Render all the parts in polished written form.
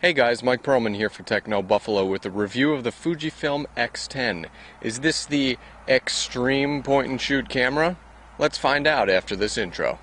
Hey guys, Mike Perlman here for Techno Buffalo with a review of the Fujifilm X10. Is this the extreme point-and-shoot camera? Let's find out after this intro.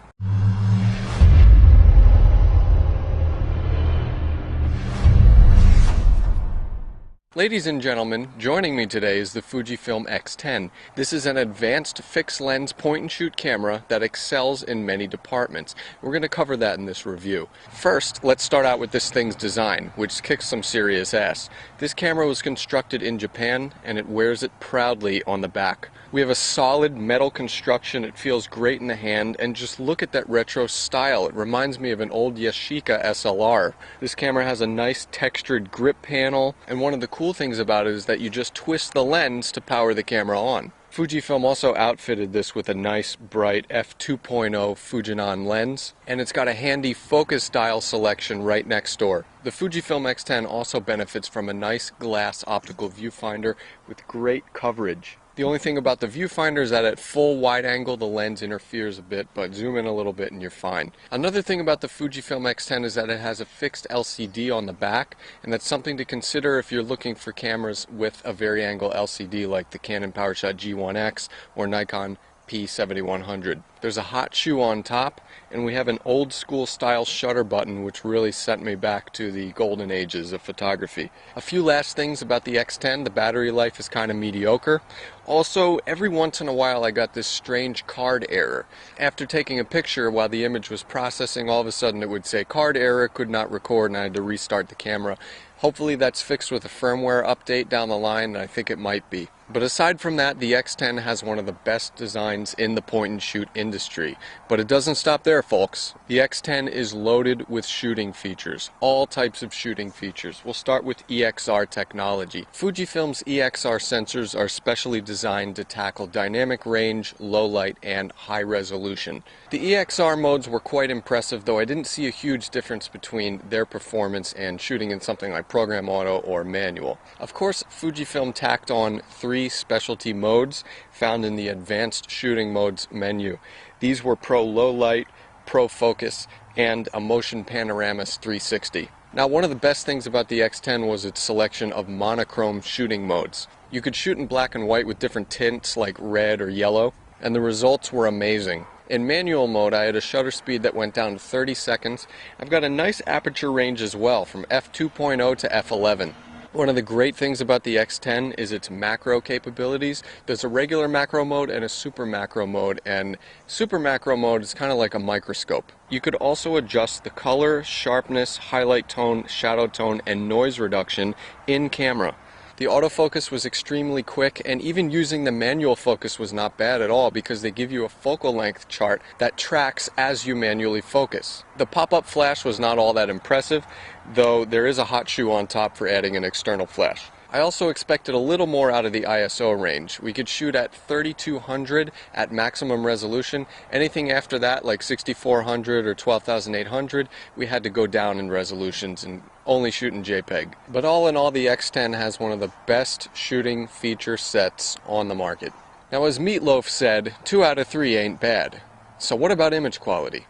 Ladies and gentlemen, joining me today is the Fujifilm X10. This is an advanced fixed lens point-and-shoot camera that excels in many departments. We're going to cover that in this review. First, let's start out with this thing's design, which kicks some serious ass. This camera was constructed in Japan, and it wears it proudly on the back. We have a solid metal construction, it feels great in the hand, and just look at that retro style. It reminds me of an old Yashica SLR. This camera has a nice textured grip panel, and one of the cool things about it is that you just twist the lens to power the camera on. Fujifilm also outfitted this with a nice bright f2.0 Fujinon lens, and it's got a handy focus dial selection right next door. The Fujifilm X10 also benefits from a nice glass optical viewfinder with great coverage. The only thing about the viewfinder is that at full wide angle the lens interferes a bit, but zoom in a little bit and you're fine. Another thing about the Fujifilm X10 is that it has a fixed LCD on the back, and that's something to consider if you're looking for cameras with a vari-angle LCD like the Canon PowerShot G1X or Nikon P7100. There's a hot shoe on top, and we have an old school style shutter button which really sent me back to the golden ages of photography. A few last things about the X10. The battery life is kind of mediocre. Also, every once in a while I got this strange card error. After taking a picture while the image was processing, all of a sudden it would say card error, could not record, and I had to restart the camera. Hopefully that's fixed with a firmware update down the line, and I think it might be. But aside from that, the X10 has one of the best designs in the point-and-shoot industry. But it doesn't stop there, folks. The X10 is loaded with shooting features, all types of shooting features. We'll start with EXR technology. Fujifilm's EXR sensors are specially designed to tackle dynamic range, low light, and high resolution. The EXR modes were quite impressive, though I didn't see a huge difference between their performance and shooting in something like program auto or manual. Of course, Fujifilm tacked on 3 specialty modes found in the advanced shooting modes menu. These were Pro Low Light, Pro Focus, and a Motion Panoramas 360. Now, one of the best things about the X10 was its selection of monochrome shooting modes. You could shoot in black and white with different tints like red or yellow, and the results were amazing. In manual mode, I had a shutter speed that went down to 30 seconds. I've got a nice aperture range as well, from f2.0 to f11. One of the great things about the X10 is its macro capabilities. There's a regular macro mode and a super macro mode, and super macro mode is kind of like a microscope. You could also adjust the color, sharpness, highlight tone, shadow tone, and noise reduction in camera. The autofocus was extremely quick, and even using the manual focus was not bad at all because they give you a focal length chart that tracks as you manually focus. The pop-up flash was not all that impressive, though there is a hot shoe on top for adding an external flash. I also expected a little more out of the ISO range. We could shoot at 3200 at maximum resolution. Anything after that, like 6400 or 12800, we had to go down in resolutions and only shoot in JPEG. But all in all, the X10 has one of the best shooting feature sets on the market. Now, as Meatloaf said, 2 out of 3 ain't bad. So what about image quality?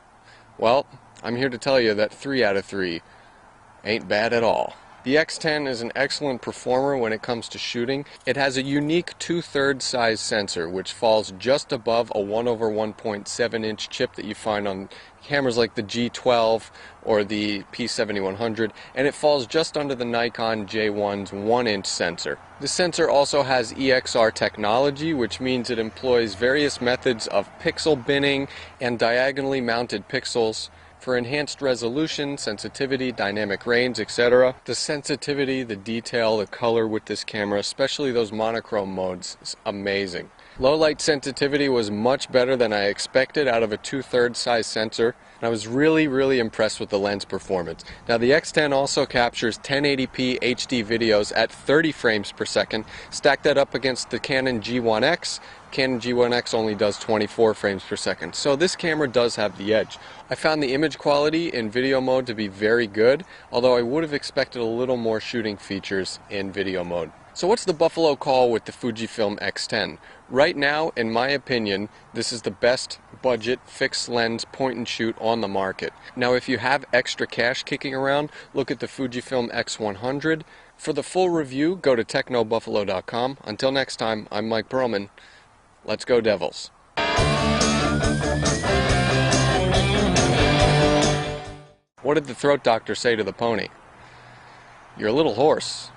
Well, I'm here to tell you that 3 out of 3 ain't bad at all. The X10 is an excellent performer when it comes to shooting. It has a unique 2/3 size sensor, which falls just above a 1/1.7 inch chip that you find on cameras like the G12 or the P7100, and it falls just under the Nikon J1's 1-inch sensor. The sensor also has EXR technology, which means it employs various methods of pixel binning and diagonally mounted pixels for enhanced resolution, sensitivity, dynamic range, etc. The sensitivity, the detail, the color with this camera, especially those monochrome modes, is amazing. Low light sensitivity was much better than I expected out of a 2/3 size sensor, and I was really impressed with the lens performance. Now, the X10 also captures 1080p HD videos at 30 frames per second. Stack that up against the Canon G1X. Canon G1X only does 24 frames per second, so this camera does have the edge. I found the image quality in video mode to be very good, although I would have expected a little more shooting features in video mode. So what's the Buffalo call with the Fujifilm X10? Right now, in my opinion, this is the best budget fixed lens point and shoot on the market. Now if you have extra cash kicking around, look at the Fujifilm X100. For the full review, go to technobuffalo.com. Until next time, I'm Mike Perlman. Let's go Devils. What did the throat doctor say to the pony? You're a little hoarse.